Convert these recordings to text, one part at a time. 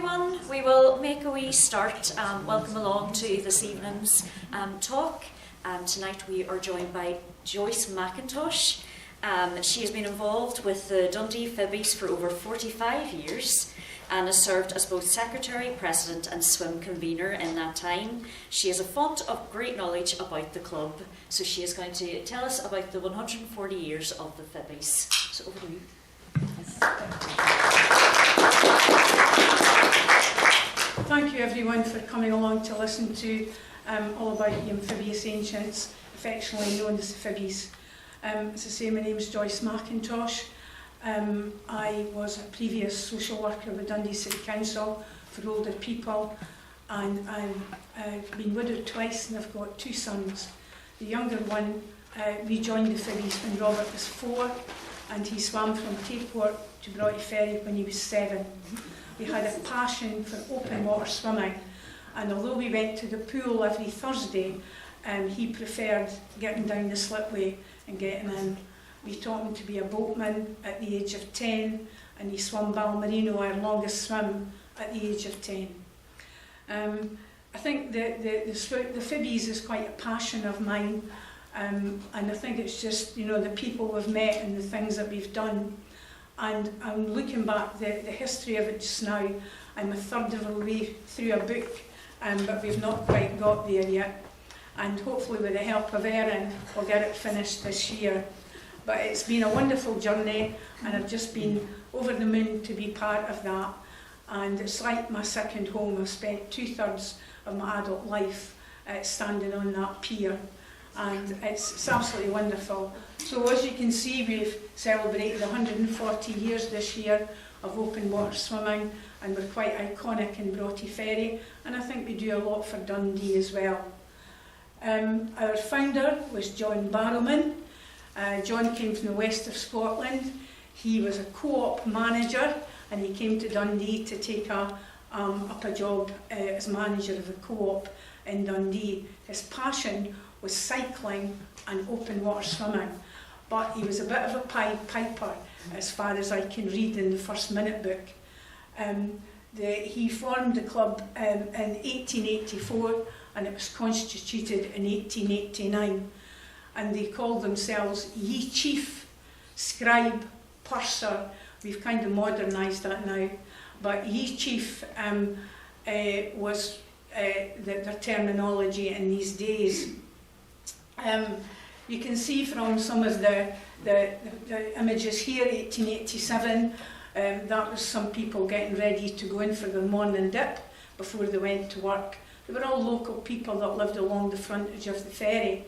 everyone. We will make a wee start. Welcome along to this evening's talk. Tonight we are joined by Joyce McIntosh. She has been involved with the Dundee Phibbies for over 45 years and has served as both Secretary, President and Swim Convener in that time. She is a font of great knowledge about the club, so she is going to tell us about the 140 years of the Phibbies. So over to you. Thank you everyone for coming along to listen to all about the Amphibious Ancients, affectionately known as the Phibbies. As I say, my name is Joyce McIntosh. I was a previous social worker with Dundee City Council for older people, and I've been widowed twice and I've got two sons. The younger one rejoined the Phibbies when Robert was 4, and he swam from Tayport to Broughty Ferry when he was 7. We had a passion for open water swimming, and although we went to the pool every Thursday, he preferred getting down the slipway and getting in. We taught him to be a boatman at the age of 10, and he swam Balmerino, our longest swim, at the age of 10. I think the Phibbies is quite a passion of mine, and I think it's just, you know, the people we've met and the things that we've done. And I'm looking back the history of it just now. I'm a third of the way through a book, but we've not quite got there yet. And hopefully with the help of Erin, we'll get it finished this year. But it's been a wonderful journey, and I've just been over the moon to be part of that. And it's like my second home. I've spent 2/3 of my adult life standing on that pier. And it's absolutely wonderful. So as you can see, we've celebrated 140 years this year of open water swimming, and we're quite iconic in Broughty Ferry, and I think we do a lot for Dundee as well. Our founder was John Barrowman. John came from the west of Scotland. He was a co-op manager, and he came to Dundee to take up a job as manager of a co-op in Dundee. His passion was cycling and open water swimming, but he was a bit of a Pied Piper as far as I can read in the first minute book. He formed the club in 1884, and it was constituted in 1889, and they called themselves Ye Chief, Scribe, Purser. We've kind of modernised that now, but Ye Chief was their terminology in these days. You can see from some of the images here, 1887, that was some people getting ready to go in for their morning dip before they went to work. They were all local people that lived along the frontage of the ferry.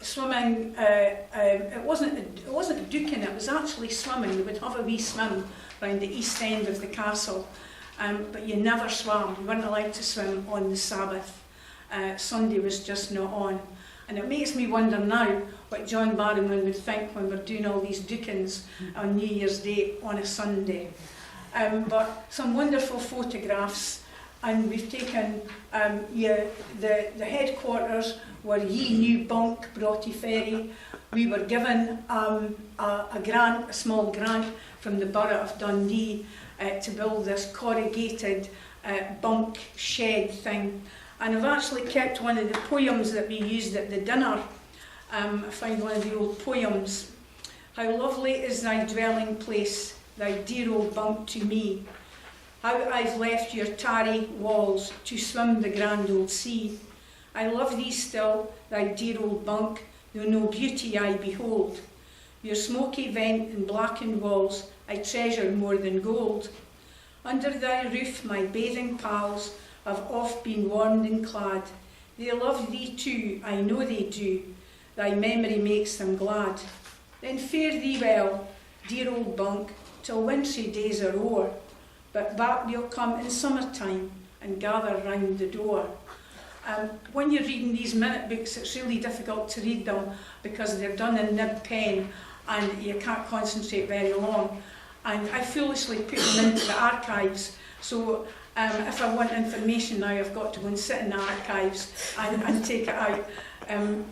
Swimming, it wasn't duking, it was actually swimming. They would have a wee swim around the east end of the castle, but you never swam. You weren't allowed to swim on the Sabbath. Sunday was just not on. And it makes me wonder now what John Barrowman would think when we're doing all these dukings on New Year's Day on a Sunday. But some wonderful photographs, and we've taken the headquarters were Ye New Bunk, Broughty Ferry. We were given a small grant from the Borough of Dundee to build this corrugated bunk shed thing. And I've actually kept one of the poems that we used at the dinner. I found one of the old poems. How lovely is thy dwelling place, thy dear old bunk to me. How I've left your tarry walls to swim the grand old sea. I love thee still, thy dear old bunk, though no beauty I behold. Your smoky vent and blackened walls I treasure more than gold. Under thy roof my bathing pals have oft been warmed and clad. They love thee too, I know they do. Thy memory makes them glad. Then fare thee well, dear old bunk, till wintry days are o'er. But back we'll come in summertime and gather round the door. When you're reading these minute books, it's really difficult to read them because they're done in nib pen and you can't concentrate very long. And I foolishly put them into the archives, so if I want information now, I've got to go and sit in the archives and take it out.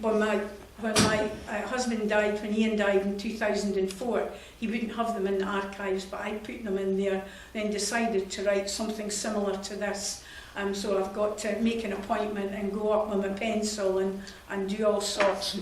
But when my husband died, when Ian died in 2004, he wouldn't have them in the archives, but I put them in there, then decided to write something similar to this. So I've got to make an appointment and go up with my pencil and do all sorts.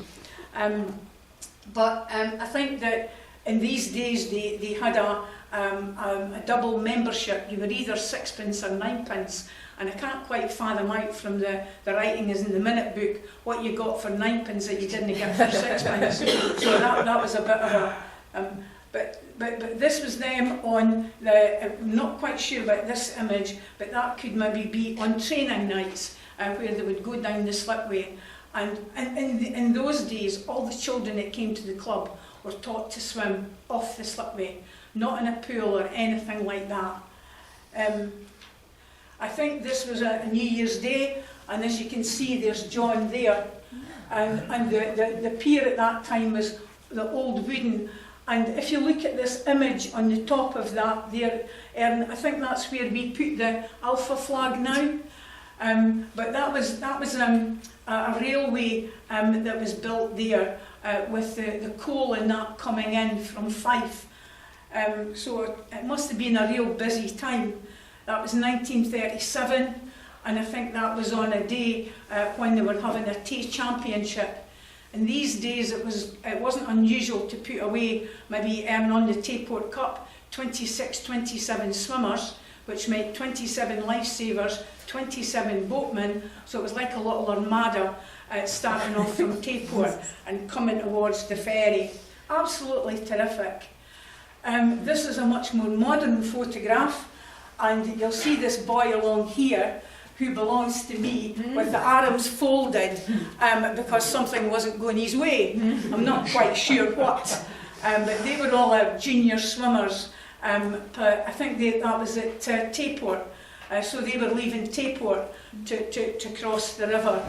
But I think that in these days they had a double membership. You were either sixpence or ninepence, and I can't quite fathom out from the writing is in the minute book what you got for ninepence that you didn't get for sixpence. So that was a bit of a... But this was them on the... I'm not quite sure about this image, but that could maybe be on training nights where they would go down the slipway. And in those days, all the children that came to the club were taught to swim off the slipway, not in a pool or anything like that. I think this was a New Year's Day, and as you can see, there's John there. And the pier at that time was the old wooden. And if you look at this image on the top of that there, I think that's where we put the Alpha flag now. But that was a railway that was built there with the coal and that coming in from Fife. So it must have been a real busy time. That was 1937, and I think that was on a day when they were having a Tay Championship. In these days it wasn't unusual to put away, maybe on the Tayport Cup, 26, 27 swimmers, which meant 27 lifesavers, 27 boatmen, so it was like a little armada starting off from Tayport and coming towards the ferry. Absolutely terrific. This is a much more modern photograph, and you'll see this boy along here who belongs to me with the arms folded because something wasn't going his way. I'm not quite sure what, but they were all junior swimmers. I think that was at Tayport, so they were leaving Tayport to cross the river.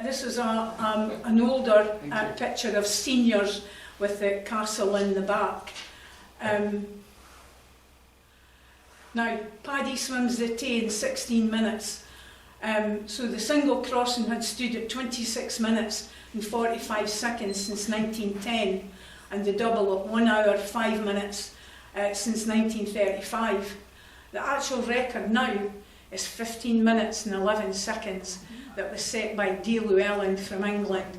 This is an older picture of seniors with the castle in the back. Now, Paddy swims the Tay in 16 minutes. So the single crossing had stood at 26 minutes and 45 seconds since 1910, and the double at 1 hour 5 minutes since 1935. The actual record now is 15 minutes and 11 seconds that was set by Dee Llewellyn from England.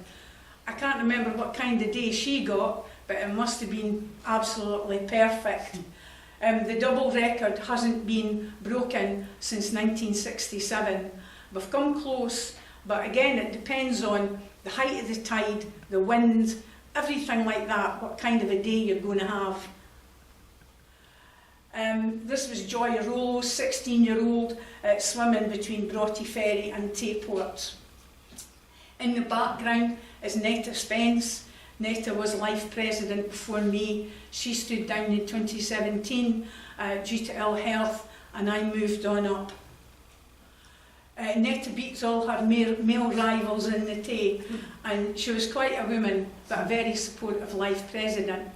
I can't remember what kind of day she got, but it must have been absolutely perfect. The double record hasn't been broken since 1967. We've come close, but again it depends on the height of the tide, the wind, everything like that, what kind of a day you're going to have. This was Joy Rollo, 16-year-old, swimming between Broughty Ferry and Tayport. In the background is Netta Spence. Netta was life president before me. She stood down in 2017 due to ill health, and I moved on up. Netta beats all her male rivals in the Tay, and she was quite a woman, but a very supportive life president.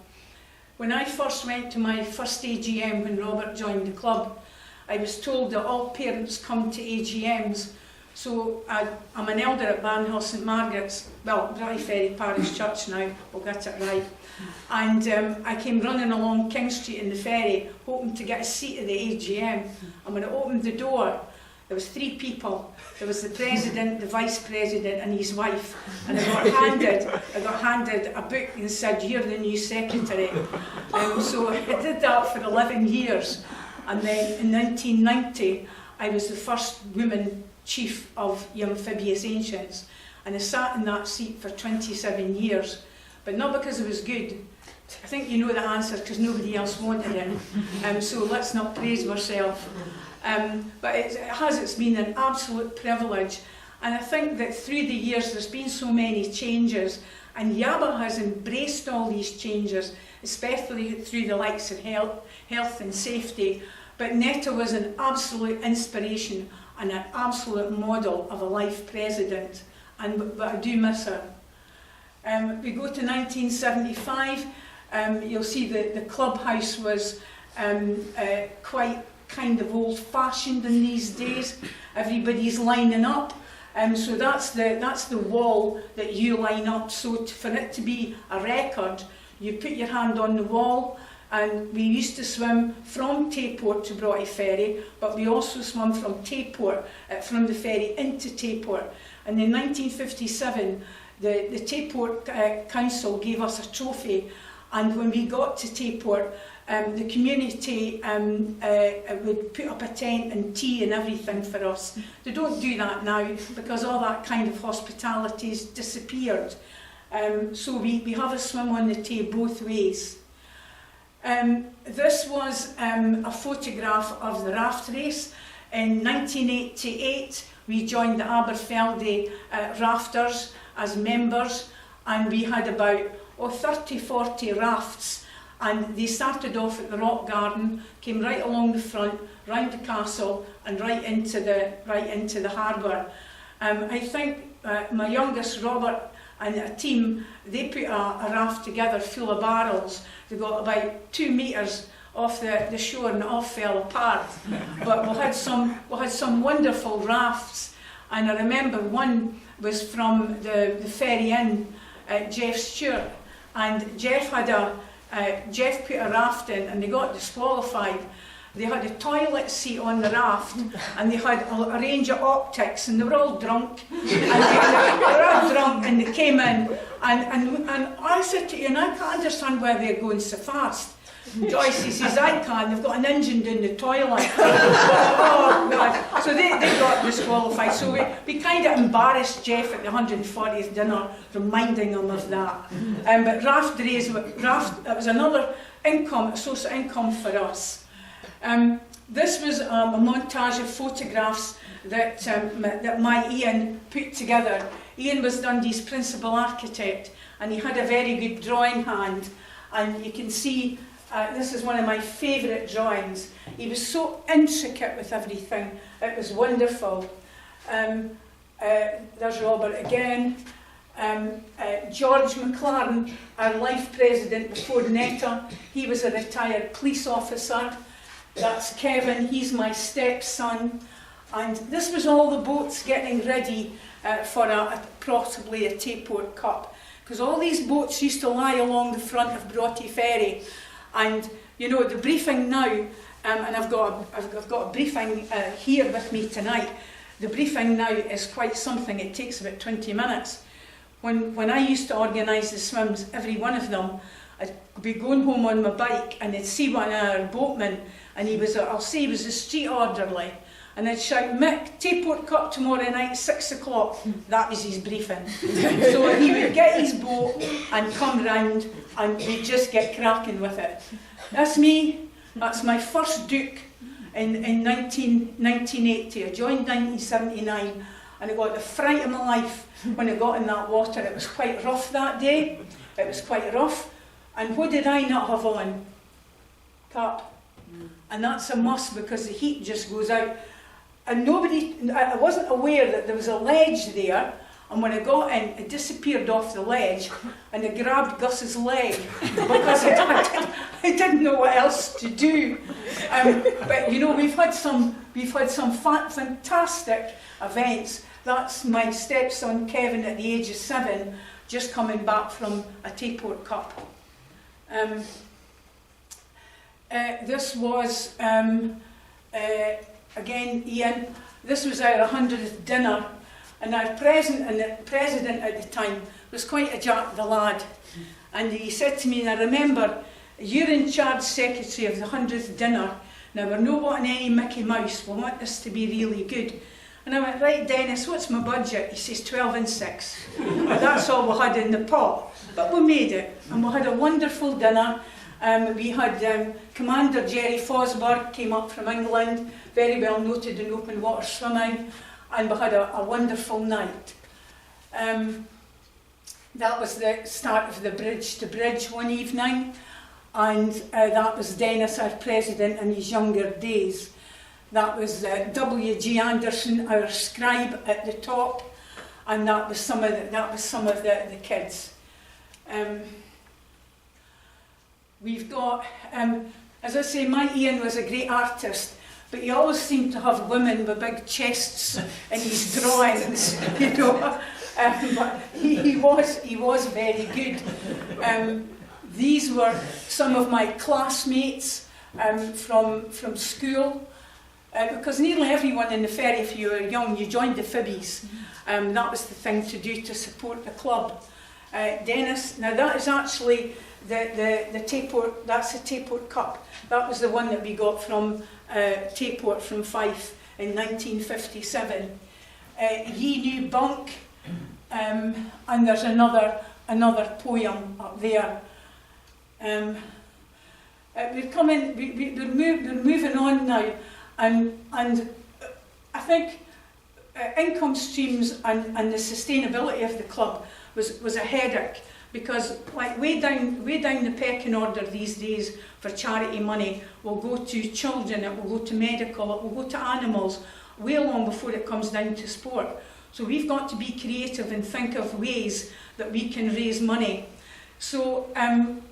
When I first went to my first AGM when Robert joined the club, I was told that all parents come to AGMs. So I'm an elder at Barnhill St Margaret's, well, Broughty Ferry Parish Church now, we'll get it right. And I came running along King Street in the ferry, hoping to get a seat at the AGM. And when I opened the door, there was 3 people. There was the president, the vice president, and his wife. And I got handed a book and said, "You're the new secretary." So I did that for 11 years. And then in 1990, I was the first woman chief of Amphibious Ancients, and I sat in that seat for 27 years, but not because it was good. I think you know the answer because nobody else wanted it, so let's not praise ourselves. But it's been an absolute privilege, and I think that through the years there's been so many changes, and YeAABA has embraced all these changes, especially through the likes of health and safety. But Netta was an absolute inspiration and an absolute model of a life president, but I do miss her. We go to 1975, you'll see that the clubhouse was quite kind of old-fashioned in these days. Everybody's lining up, So that's the wall that you line up. So for it to be a record, you put your hand on the wall. And we used to swim from Tayport to Broughty Ferry, but we also swam from Tayport, from the ferry into Tayport. And in 1957, the Tayport Council gave us a trophy, and when we got to Tayport, the community would put up a tent and tea and everything for us. They don't do that now because all that kind of hospitality has disappeared. So we have a swim on the Tay both ways. This was a photograph of the raft race. In 1988, we joined the Abertay rafters as members, and we had about 30-40 rafts, and they started off at the Rock Garden, came right along the front, round the castle, and right into the harbour. I think my youngest, Robert, and a team, they put a raft together full of barrels. They got about 2 metres off the shore and it all fell apart. But we had some wonderful rafts, and I remember one was from the Ferry Inn, Jeff Stewart, and Jeff put a raft in and they got disqualified. They had a toilet seat on the raft, and they had a range of optics, and they were all drunk. And they came in, and I said to Ian, I can't understand why they're going so fast. Joyce, he says, I can, they've got an engine down the toilet. Oh God. So they got disqualified. So we kind of embarrassed Jeff at the 140th dinner, reminding him of that. But raft days, that was another source of income for us. This was a montage of photographs that my Ian put together. Ian was Dundee's principal architect, and he had a very good drawing hand, and you can see this is one of my favourite drawings. He was so intricate with everything, it was wonderful. There's Robert again. George McLaren, our life president before Netta, he was a retired police officer. That's Kevin, he's my stepson. And this was all the boats getting ready for possibly a Tayport Cup. Because all these boats used to lie along the front of Broughty Ferry. And, you know, the briefing now, and I've got a briefing here with me tonight. The briefing now is quite something. It takes about 20 minutes. When I used to organise the swims, every one of them, I'd be going home on my bike and I'd see one of our boatmen, and he was a street orderly, and I'd shout, Mick, Tayport Cup tomorrow night, 6 o'clock. That was his briefing. So he would get his boat and come round, and we'd just get cracking with it. That's me. That's my first Dook in 1980. I joined 1979, and I got the fright of my life when I got in that water. It was quite rough that day. It was quite rough. And what did I not have on? Cap. And that's a must, because the heat just goes out. And I wasn't aware that there was a ledge there, and when I got in, it disappeared off the ledge, and I grabbed Gus's leg, because I didn't know what else to do. But you know, we've had some fantastic events. That's my stepson Kevin at the age of 7, just coming back from a Tayport Cup. This was, again, Ian, this was our 100th dinner, and our president at the time was quite a Jack the lad. And he said to me, and I remember, you're in charge secretary of the 100th dinner. Now, we're not wanting any Mickey Mouse, we want this to be really good. And I went, right, Dennis, what's my budget? He says, 12 and 6. That's all we had in the pot. But we made it, and we had a wonderful dinner. We had Commander Jerry Fosberg came up from England, very well noted in open water swimming, and we had a wonderful night. That was the start of the Bridge to Bridge one evening, and that was Dennis, our president, in his younger days. That was W.G. Anderson, our scribe, at the top, and that was some of the kids. We've got, as I say, my Ian was a great artist, but he always seemed to have women with big chests in his drawings, you know. But he was very good. These were some of my classmates from school, because nearly everyone in the ferry, if you were young, you joined the Phibbies. That was the thing to do to support the club. Dennis, now that is actually the Tayport, that's the Tayport Cup. That was the one that we got from Tayport from Fife in 1957. YeAABA, and there's another poem up there. We're moving on now, and I think income streams and the sustainability of the club was a headache, because like way down the pecking order these days for charity money will go to children, it will go to medical, it will go to animals, way long before it comes down to sport. So we've got to be creative and think of ways that we can raise money. So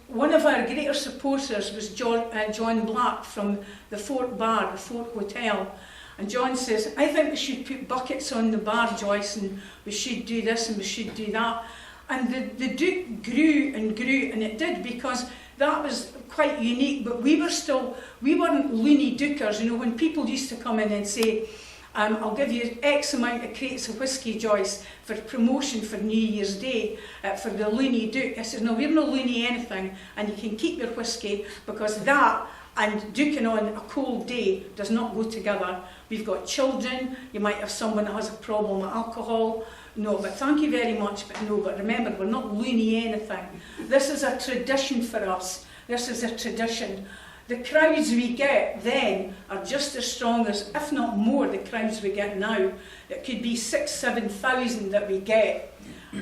one of our greater supporters was John Black from the Fort Bar, the Fort Hotel. And John says, I think we should put buckets on the bar, Joyce, and we should do this and we should do that. And the Dook grew and grew, and it did, because that was quite unique. But we weren't loony Dookers. You know, when people used to come in and say, I'll give you X amount of crates of whiskey, Joyce, for promotion for New Year's Day, for the loony Dook. I said, no, we're not loony anything, and you can keep your whiskey, because that and dooking on a cold day does not go together. We've got children, you might have someone that has a problem with alcohol. No, but thank you very much, but no, but remember, we're not loony anything. This is a tradition for us. This is a tradition. The crowds we get then are just as strong as, if not more, the crowds we get now. It could be 6,000–7,000 that we get,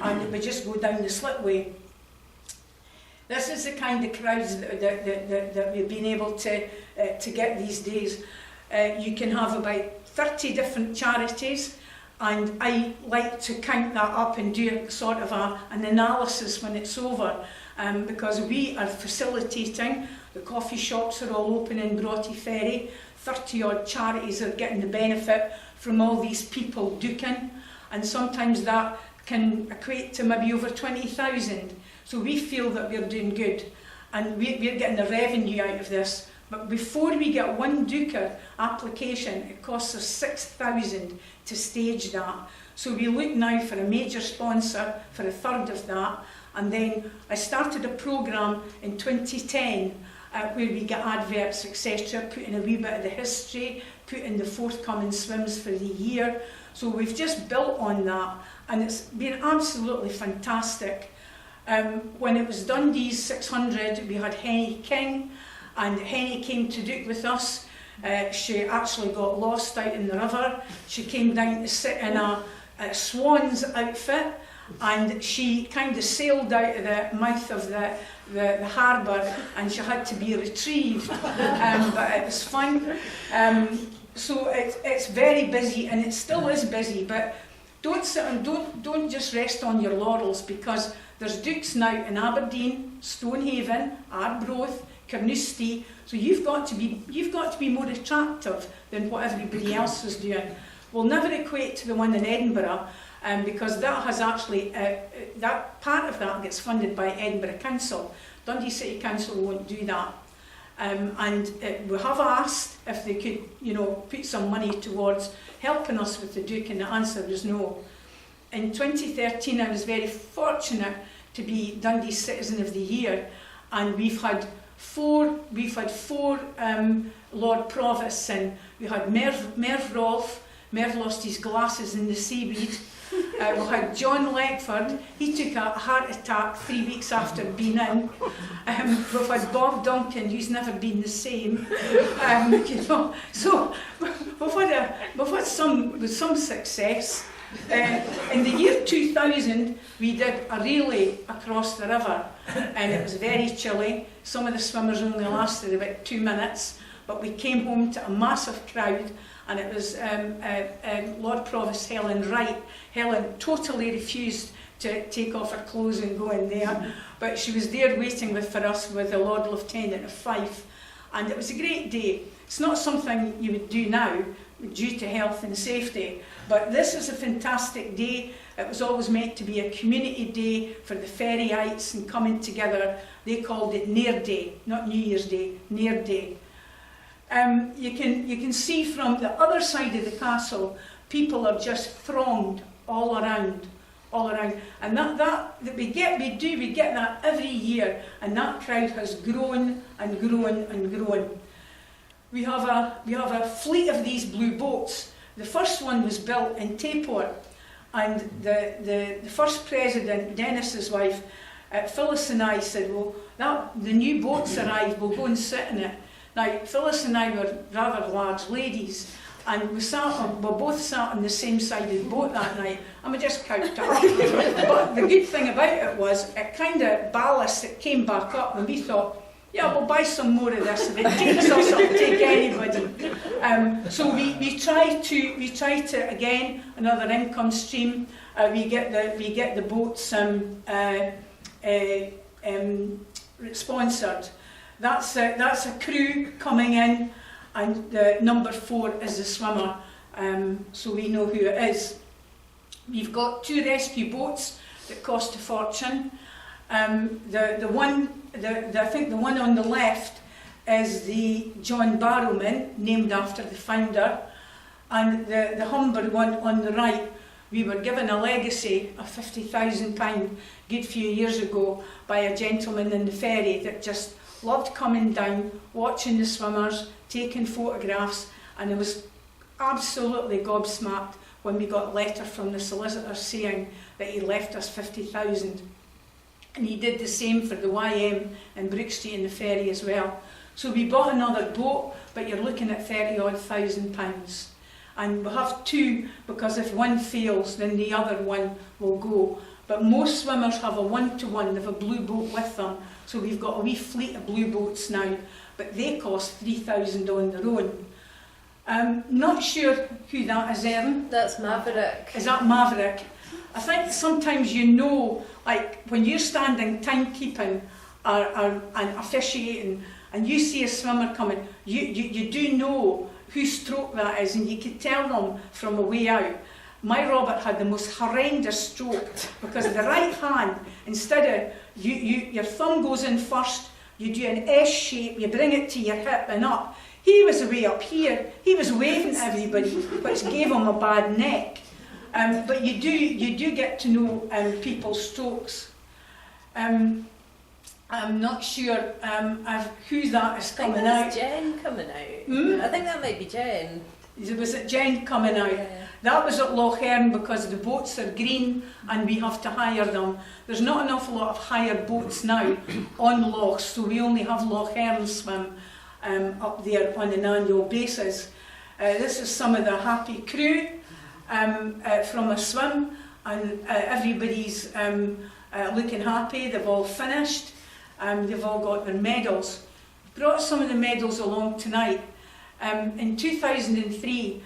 and we just go down the slipway. This is the kind of crowds that we've been able to get these days. You can have about 30 different charities, and I like to count that up and do sort of an analysis when it's over, because we are facilitating. The coffee shops are all open in Broughty Ferry. 30 odd charities are getting the benefit from all these people dooking, and sometimes that can equate to maybe over 20,000. So we feel that we're doing good, and we're getting the revenue out of this. But before we get one Dooker application, it costs us 6,000 to stage that. So we look now for a major sponsor for a third of that. And then I started a programme in 2010 where we get adverts, etc., put in a wee bit of the history, put in the forthcoming swims for the year. So we've just built on that, and it's been absolutely fantastic. When it was Dundee's 600, we had Henny King, and Henny came to Dook with us. She actually got lost out in the river. She came down to sit in a swan's outfit, and she kind of sailed out of the mouth of the harbour, and she had to be retrieved. But it was fun. So it's very busy, and it still is busy. But don't sit and don't just rest on your laurels, because there's Dooks now in Aberdeen, Stonehaven, Arbroath, Carnoustie. So you've got to be more attractive than what everybody else is doing. We'll never equate to the one in Edinburgh, because that has actually that part of that gets funded by Edinburgh Council. Dundee City Council won't do that, and we have asked if they could, put some money towards helping us with the Dook, and the answer was no. In 2013, I was very fortunate to be Dundee Citizen of the Year, and we've had four Lord Provosts, and we had Merv Rolfe. Merv lost his glasses in the seaweed. We had John Leckford. He took a heart attack 3 weeks after being in. We've had Bob Duncan, who's never been the same. So we've had some success. In the year 2000, we did a relay across the river, and it was very chilly. Some of the swimmers only lasted about 2 minutes, but we came home to a massive crowd, and it was Lord Provost Helen Wright. Helen totally refused to take off her clothes and go in there, but she was there waiting for us with the Lord Lieutenant of Fife, and it was a great day. It's not something you would do now due to health and safety, but this is a fantastic day. It was always meant to be a community day for the ferryites and coming together. They called it Nair Day, not New Year's Day, Nair Day. You can see from the other side of the castle, people are just thronged all around. And we get that every year, and that crowd has grown and grown and grown. We have a fleet of these blue boats. The first one was built in Tayport, and the first president, Dennis's wife, Phyllis and I said, well, the new boat's arrived, we'll go and sit in it. Now, Phyllis and I were rather large ladies, and we both sat on the same side of the boat that night, and we just couched up. But the good thing about it was, it kind of ballast, it came back up, and we thought, yeah, we'll buy some more of this. If it takes us, it'll take anybody. So we try to again, another income stream. We get the boats sponsored. That's a crew coming in, and the number 4 is the swimmer, so we know who it is. We've got 2 rescue boats that cost a fortune. I think the one on the left is the John Barrowman, named after the founder, and the Humber one on the right, we were given a legacy of £50,000 a good few years ago by a gentleman in the ferry that just loved coming down, watching the swimmers, taking photographs, and I was absolutely gobsmacked when we got a letter from the solicitor saying that he left us 50,000. And he did the same for the YM in Brook Street and the ferry as well. So we bought another boat, but you're looking at £30,000. And we'll have 2, because if one fails, then the other one will go. But most swimmers have a 1-to-1, they have a blue boat with them. So we've got a wee fleet of blue boats now, but they cost £3,000 on their own. Not sure who that is, Erin. That's Maverick. Is that Maverick? I think sometimes like when you're standing timekeeping and officiating, and you see a swimmer coming, you do know whose stroke that is, and you could tell them from a way out. My Robert had the most horrendous stroke, because the right hand, instead of your thumb goes in first, you do an S shape, you bring it to your hip and up. He was way up here, he was waving at everybody, which gave him a bad neck. But you do get to know people's strokes. I'm not sure who that is coming out. Jen coming out. I think that might be Jen. Was it Jen coming out? Yeah. That was at Loch Earn, because the boats are green and we have to hire them. There's not an awful lot of hired boats now on lochs, so we only have Loch Earn swim up there on an annual basis. This is some of the happy crew from a swim, and everybody's looking happy. They've all finished. They've all got their medals. Brought some of the medals along tonight. In 2003,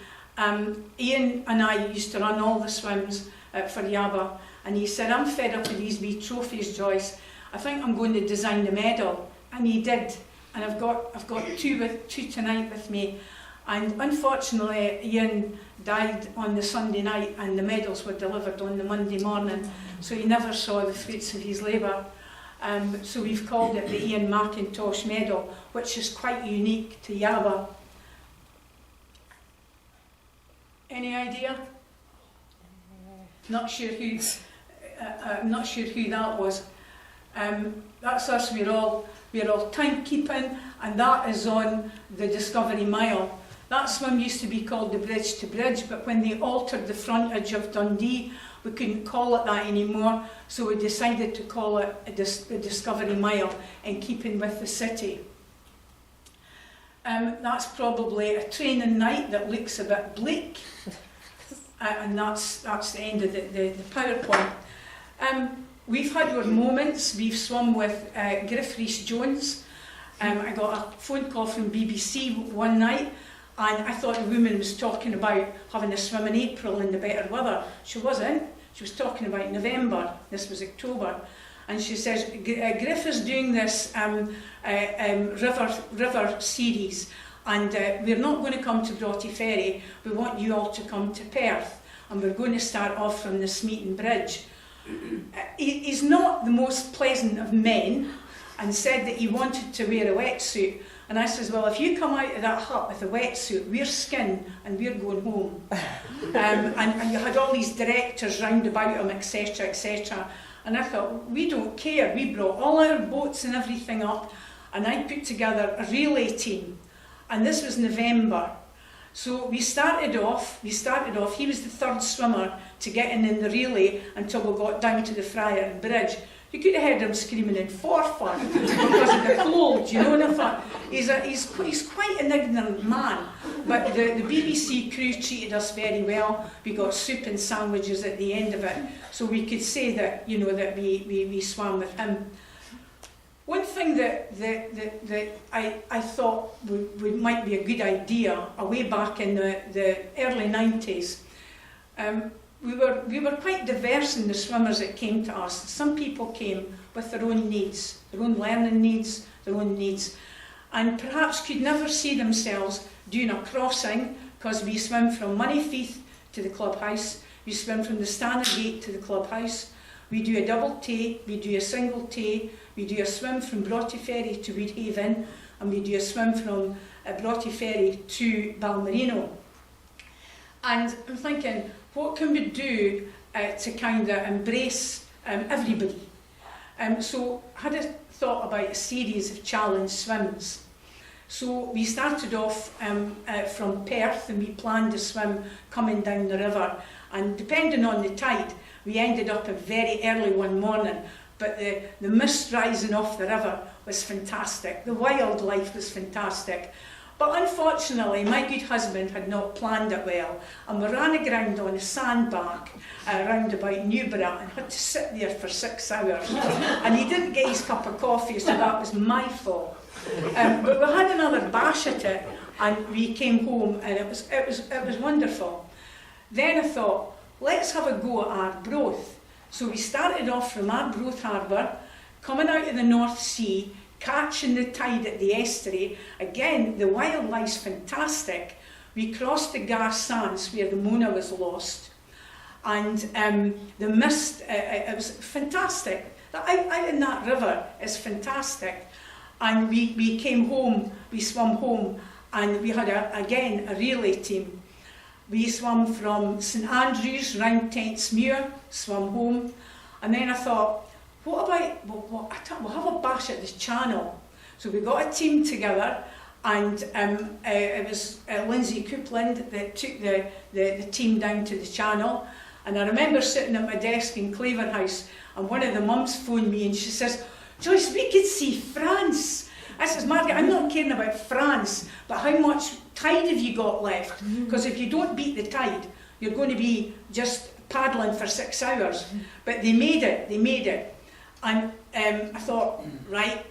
Ian and I used to run all the swims for YeAABA, and he said, I'm fed up with these wee trophies, Joyce. I think I'm going to design the medal. And he did. And I've got two tonight with me. And unfortunately, Ian died on the Sunday night, and the medals were delivered on the Monday morning, so he never saw the fruits of his labour. So we've called it the Ian McIntosh Medal, which is quite unique to YeAABA. Any idea? Not sure who. I'm not sure who that was. That's us. We're all timekeeping, and that is on the Discovery Mile. That swim used to be called the Bridge to Bridge, but when they altered the frontage of Dundee, we couldn't call it that anymore, so we decided to call it the Discovery Mile, in keeping with the city. That's probably a training night that looks a bit bleak, and that's the end of the PowerPoint. We've had our moments. We've swum with Griff Rhys-Jones. I got a phone call from BBC one night, and I thought the woman was talking about having a swim in April in the better weather. She wasn't. She was talking about November. This was October. And she says, Griff is doing this river series, and we're not going to come to Broughty Ferry, we want you all to come to Perth, and we're going to start off from the Smeaton Bridge. He's not the most pleasant of men, and said that he wanted to wear a wetsuit. And I says, well, if you come out of that hut with a wetsuit, we're skin and we're going home. And you had all these directors round about him, etc., etc. And I thought, we don't care. We brought all our boats and everything up, and I put together a relay team. And this was November. So we started off, he was the third swimmer to get in the relay until we got down to the Friar Bridge. You could have heard him screaming in forfeit because of the cold, you know, and I thought, he's quite an ignorant man. But the BBC crew treated us very well. We got soup and sandwiches at the end of it, so we could say that, you know, that we swam with him. One thing that I thought might be a good idea, way back in the early 90s, we were quite diverse in the swimmers that came to us. Some people came with their own needs, their own learning needs, their own needs, and perhaps could never see themselves doing a crossing, because we swim from Moneyfeith to the clubhouse, we swim from the Standard Gate to the clubhouse, we do a double tay, we do a single tay, we do a swim from Broughty Ferry to Woodhaven, and we do a swim from Broughty Ferry to Balmerino. And I'm thinking, what can we do to kind of embrace everybody? So I had a thought about a series of challenge swims. So we started off from Perth, and we planned a swim coming down the river. And depending on the tide, we ended up very early one morning. But the mist rising off the river was fantastic. The wildlife was fantastic. But unfortunately, my good husband had not planned it well, and we ran aground on a sandbank round about Newborough and had to sit there for 6 hours. And he didn't get his cup of coffee, so that was my fault. But we had another bash at it, and we came home, and it was wonderful. Then I thought, let's have a go at Arbroath. So we started off from Arbroath Harbour, coming out of the North Sea, catching the tide at the estuary. Again, the wildlife's fantastic. We crossed the Gas Sands where the Mona was lost, and the mist, it was fantastic. Out in that river is fantastic. And we came home, we swam home, and we had again a relay team. We swam from St Andrews round Tentsmuir, swam home, and then I thought, what about, we'll have a bash at the Channel. So we got a team together, and it was Lindsay Coupland that took the team down to the Channel. And I remember sitting at my desk in Claverhouse, and one of the mums phoned me and she says, Joyce, we could see France. I says, Margaret, I'm not caring about France, but how much tide have you got left? Because if you don't beat the tide, you're going to be just paddling for 6 hours. But they made it. And I thought, right,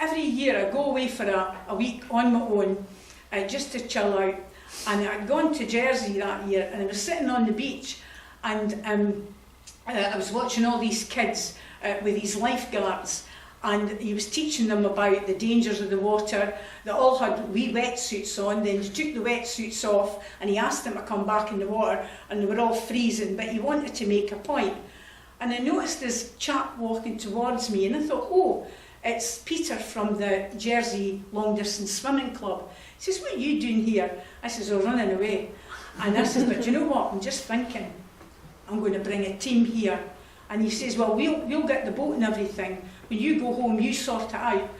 every year I go away for a week on my own, just to chill out. And I'd gone to Jersey that year, and I was sitting on the beach, and I was watching all these kids with these lifeguards, and he was teaching them about the dangers of the water. They all had wee wetsuits on. Then he took the wetsuits off, and he asked them to come back in the water, and they were all freezing, but he wanted to make a point. And I noticed this chap walking towards me, and I thought, oh, it's Peter from the Jersey Long Distance Swimming Club. He says, what are you doing here? I says, oh, running away. And I says, but you know what, I'm just thinking, I'm going to bring a team here. And he says, well, we'll get the boat and everything. When you go home, you sort it out.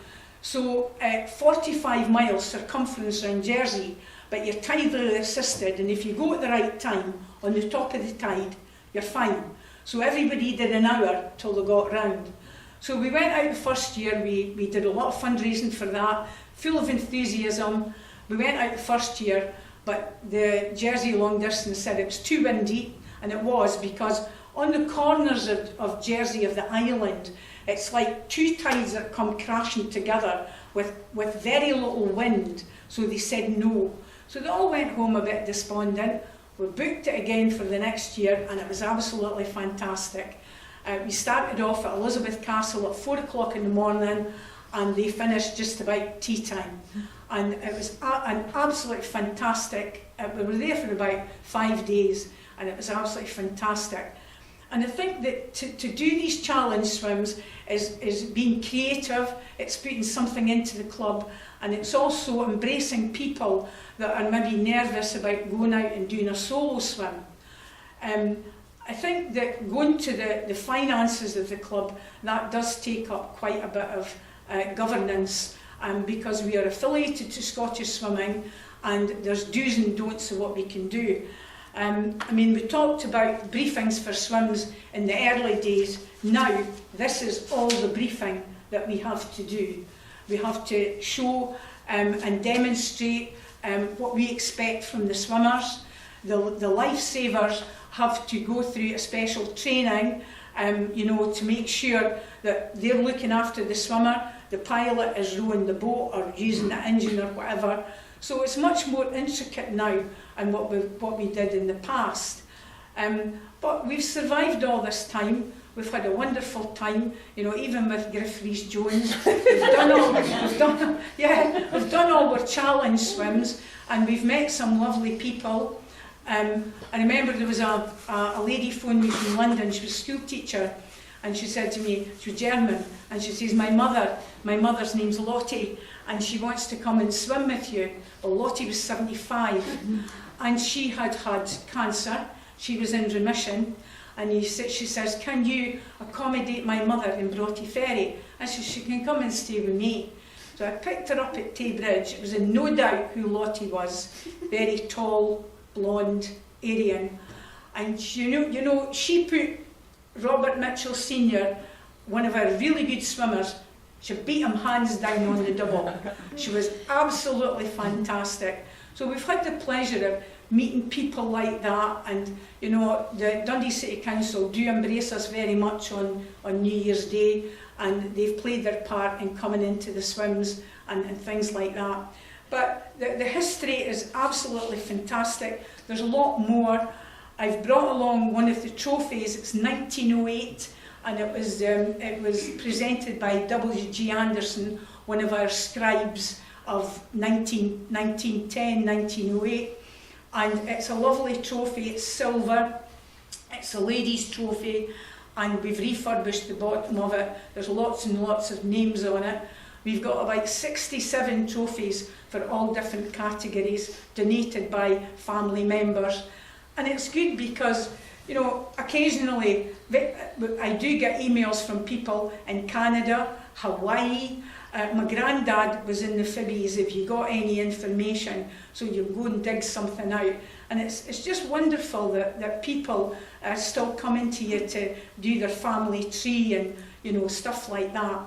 So 45 miles circumference around Jersey, but you're tidally assisted, and if you go at the right time, on the top of the tide, you're fine. So everybody did an hour till they got round. So we went out the first year, we did a lot of fundraising for that, full of enthusiasm. We went out the first year, but the Jersey Long Distance said it was too windy, and it was, because on the corners of Jersey, of the island, it's like two tides that come crashing together with very little wind, so they said no. So they all went home a bit despondent. We booked it again for the next year, and it was absolutely fantastic. We started off at Elizabeth Castle at 4 o'clock in the morning, and they finished just about tea time. And it was an absolutely fantastic, we were there for about 5 days, and it was absolutely fantastic. And I think that to do these challenge swims is being creative, it's putting something into the club, and it's also embracing people that are maybe nervous about going out and doing a solo swim. I think that going to the finances of the club, that does take up quite a bit of governance, because we are affiliated to Scottish Swimming, and there's do's and don'ts of what we can do. I mean, we talked about briefings for swims in the early days. Now, this is all the briefing that we have to do. We have to show and demonstrate what we expect from the swimmers. The lifesavers have to go through a special training, you know, to make sure that they're looking after the swimmer. The pilot is rowing the boat or using the engine or whatever. So it's much more intricate now than what we did in the past. But we've survived all this time. We've had a wonderful time, you know, even with Griff Rhys-Jones. We've done all our challenge swims, and we've met some lovely people. I remember there was a lady phoned me from London. She was a school teacher, and she said to me, she was German, and she says, my mother's name's Lottie, and she wants to come and swim with you. Well, Lottie was 75, and she had had cancer. She was in remission, and she says, can you accommodate my mother in Broughty Ferry? And she can come and stay with me. So I picked her up at Tay Bridge. It was in no doubt who Lottie was. Very tall, blonde, Aryan. And you know, she put Robert Mitchell Sr., one of our really good swimmers, she beat him hands down on the double. She was absolutely fantastic. So we've had the pleasure of meeting people like that, and you know, the Dundee City Council do embrace us very much on New Year's Day, and they've played their part in coming into the swims and things like that. But the history is absolutely fantastic. There's a lot more. I've brought along one of the trophies. It's 1908, and it was presented by W.G. Anderson, one of our scribes of 1910, 1908. And it's a lovely trophy. It's silver. It's a ladies' trophy, and we've refurbished the bottom of it. There's lots and lots of names on it. We've got about 67 trophies for all different categories, donated by family members. And it's good because, you know, occasionally I do get emails from people in Canada, Hawaii. My granddad was in the Phibbies, if you got any information, so you go and dig something out. And it's just wonderful that people are still coming to you to do their family tree and, you know, stuff like that.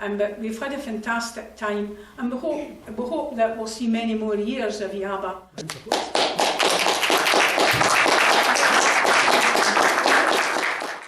But we've had a fantastic time, and we hope that we'll see many more years of YeAABA.